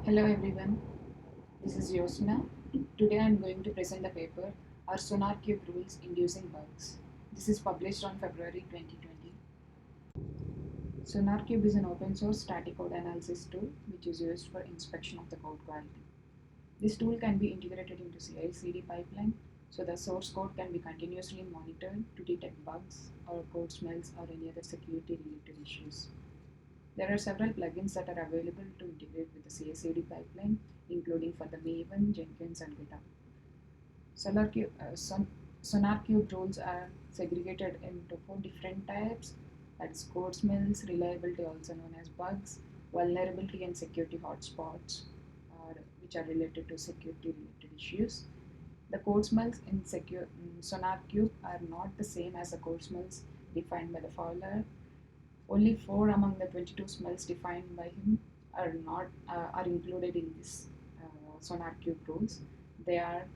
Hello everyone, this is Yosna. Today I am going to present the paper Are SonarQube Rules Inducing Bugs? This is published on February 2020. SonarQube is an open source static code analysis tool which is used for inspection of the code quality. This tool can be integrated into CI/CD pipeline so the source code can be continuously monitored to detect bugs or code smells or any other security related issues. There are several plugins that are available to integrate with the CI/CD pipeline, including for the Maven, Jenkins, and GitHub. SonarQube rules are segregated into four different types, that's code smells, reliability also known as bugs, vulnerability and security hotspots, which are related to security related issues. The code smells in SonarQube are not the same as the code smells defined by the Fowler. Only 4 among the 22 smells defined by him are included in this SonarQube rules. They are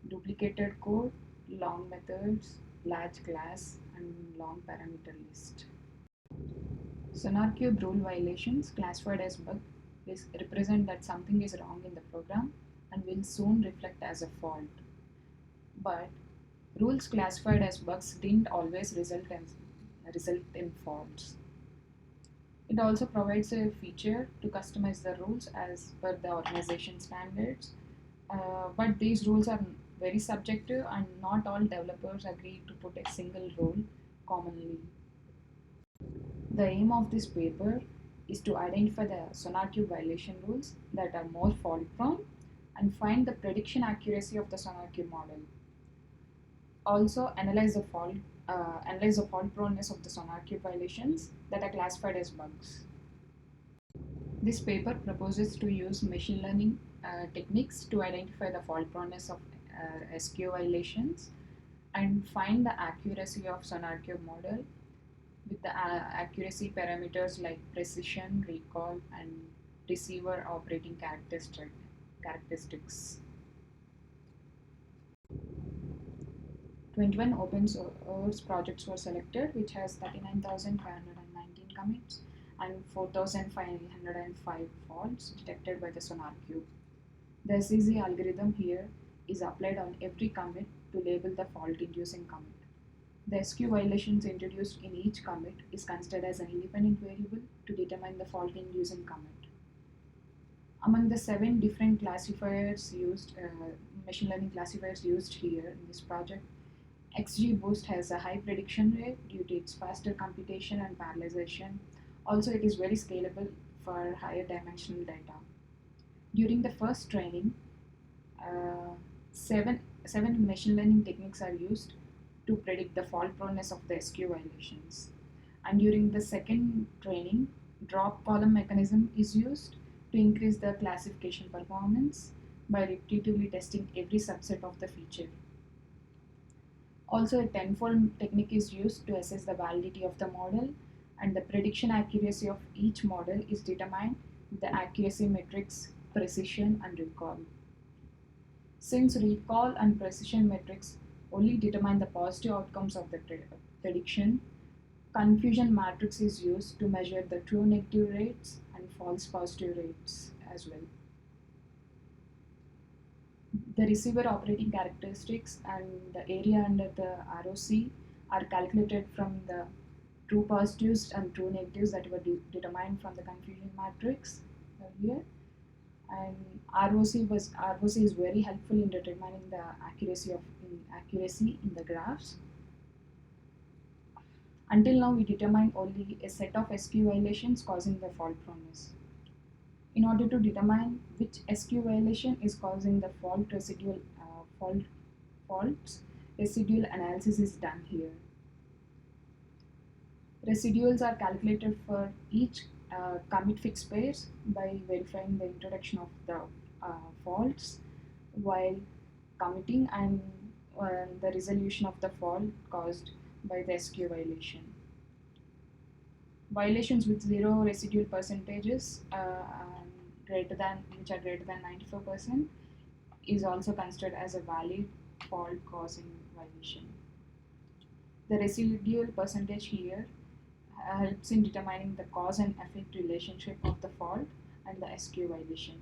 duplicated code, long methods, large class, and long parameter list. SonarQube rule violations classified as bug represent that something is wrong in the program and will soon reflect as a fault. But rules classified as bugs didn't always result in faults. It also provides a feature to customize the rules as per the organization standards. But these rules are very subjective and not all developers agree to put a single rule commonly. The aim of this paper is to identify the SonarQube violation rules that are more fault prone and find the prediction accuracy of the SonarQube model. Also analyze the fault proneness of the SonarQube violations that are classified as bugs. This paper proposes to use machine learning techniques to identify the fault proneness of SQ violations and find the accuracy of SonarQube model with the accuracy parameters like precision, recall, and receiver operating characteristics. 21 open source projects were selected, which has 39,519 commits and 4,505 faults detected by the SonarQube. The SEZ algorithm here is applied on every commit to label the fault-inducing commit. The SQ violations introduced in each commit is considered as an independent variable to determine the fault-inducing commit. Among the 7 different classifiers used, machine learning classifiers used here in this project, XGBoost has a high prediction rate due to its faster computation and parallelization. Also, it is very scalable for higher dimensional data. During the first training, uh, seven machine learning techniques are used to predict the fault proneness of the SQ violations. And during the second training, drop column mechanism is used to increase the classification performance by repetitively testing every subset of the feature. Also, a tenfold technique is used to assess the validity of the model, and the prediction accuracy of each model is determined with the accuracy metrics precision and recall. Since recall and precision metrics only determine the positive outcomes of the prediction, confusion matrix is used to measure the true negative rates and false positive rates as well. The receiver operating characteristics and the area under the ROC are calculated from the true positives and true negatives that were determined from the confusion matrix earlier. And ROC is very helpful in determining the accuracy in the graphs. Until now, we determined only a set of SQ violations causing the fault proneness. In order to determine which SQ violation is causing the faults, residual analysis is done here. Residuals are calculated for each commit fix pairs by verifying the introduction of the faults while committing and the resolution of the fault caused by the SQ violation. Violations with zero residual percentages which are greater than 94% is also considered as a valid fault causing violation. The residual percentage here helps in determining the cause and effect relationship of the fault and the SQ violation.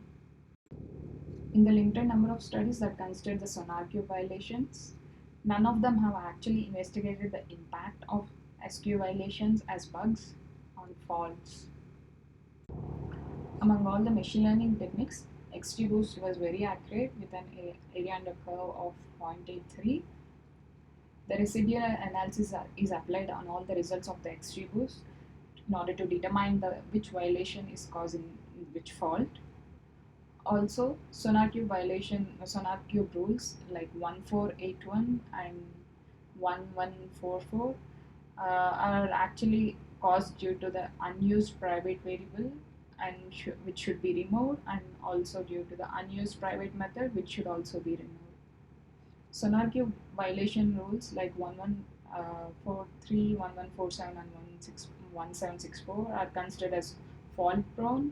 In the limited number of studies that considered the SonarQube violations, none of them have actually investigated the impact of SQ violations as bugs on faults. Among all the machine learning techniques, XGBoost was very accurate with an area under curve of 0.83. The residual analysis is applied on all the results of the XGBoost in order to determine which violation is causing which fault. Also, SonarQube rules like 1481 and 1144 are actually caused due to the unused private variable and which should be removed, and also due to the unused private method which should also be removed. SonarQube violation rules like 1143, 1147 and 1764 are considered as fault prone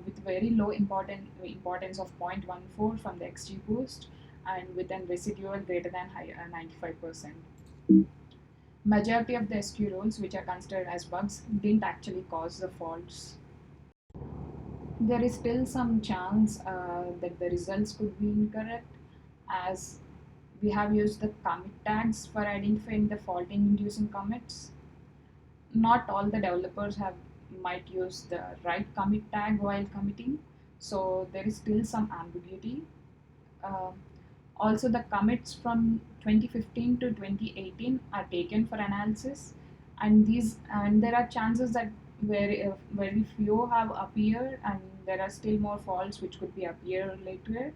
with very low importance of 0.14 from the XGBoost and with a residual greater than 95%. Majority of the SQ rules which are considered as bugs didn't actually cause the faults. There is still some chance that the results could be incorrect, as we have used the commit tags for identifying the faulting inducing commits. Not all the developers might use the right commit tag while committing, so there is still some ambiguity. Uh, Also, the commits from 2015 to 2018 are taken for analysis, and there are chances that very few have appeared, and there are still more faults which could be appear later.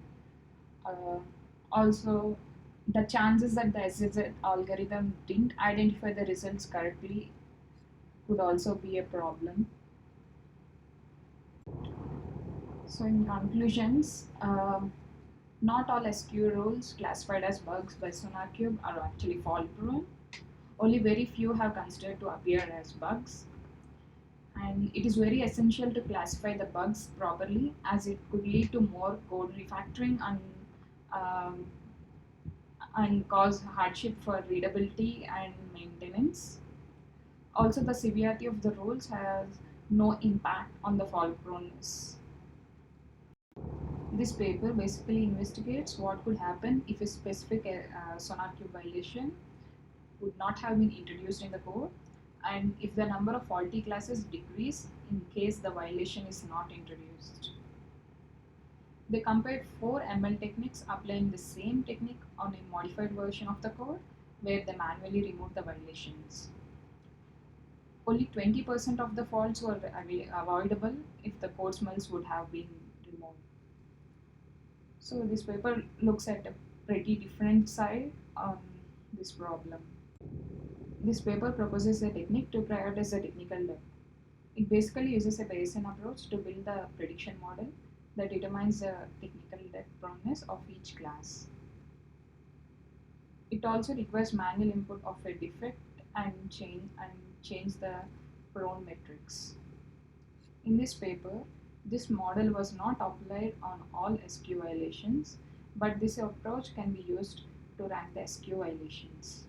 Uh, Also, the chances that the SZ algorithm didn't identify the results correctly could also be a problem. So, in conclusions, not all SQ rules classified as bugs by SonarQube are actually fault prone. Only very few have considered to appear as bugs. And it is very essential to classify the bugs properly, as it could lead to more code refactoring um, and cause hardship for readability and maintenance. Also, the severity of the rules has no impact on the fault proneness. This paper basically investigates what could happen if a specific SonarQube violation would not have been introduced in the code, and if the number of faulty classes decrease in case the violation is not introduced. They compared 4 ML techniques applying the same technique on a modified version of the code where they manually removed the violations. Only 20% of the faults were avoidable if the code smells would have been removed. So this paper looks at a pretty different side on this problem. This paper proposes a technique to prioritize the technical depth. It basically uses a Bayesian approach to build the prediction model that determines the technical depth proneness of each class. It also requires manual input of a defect and change the prone metrics. In this paper, this model was not applied on all SQ violations, but this approach can be used to rank the SQ violations.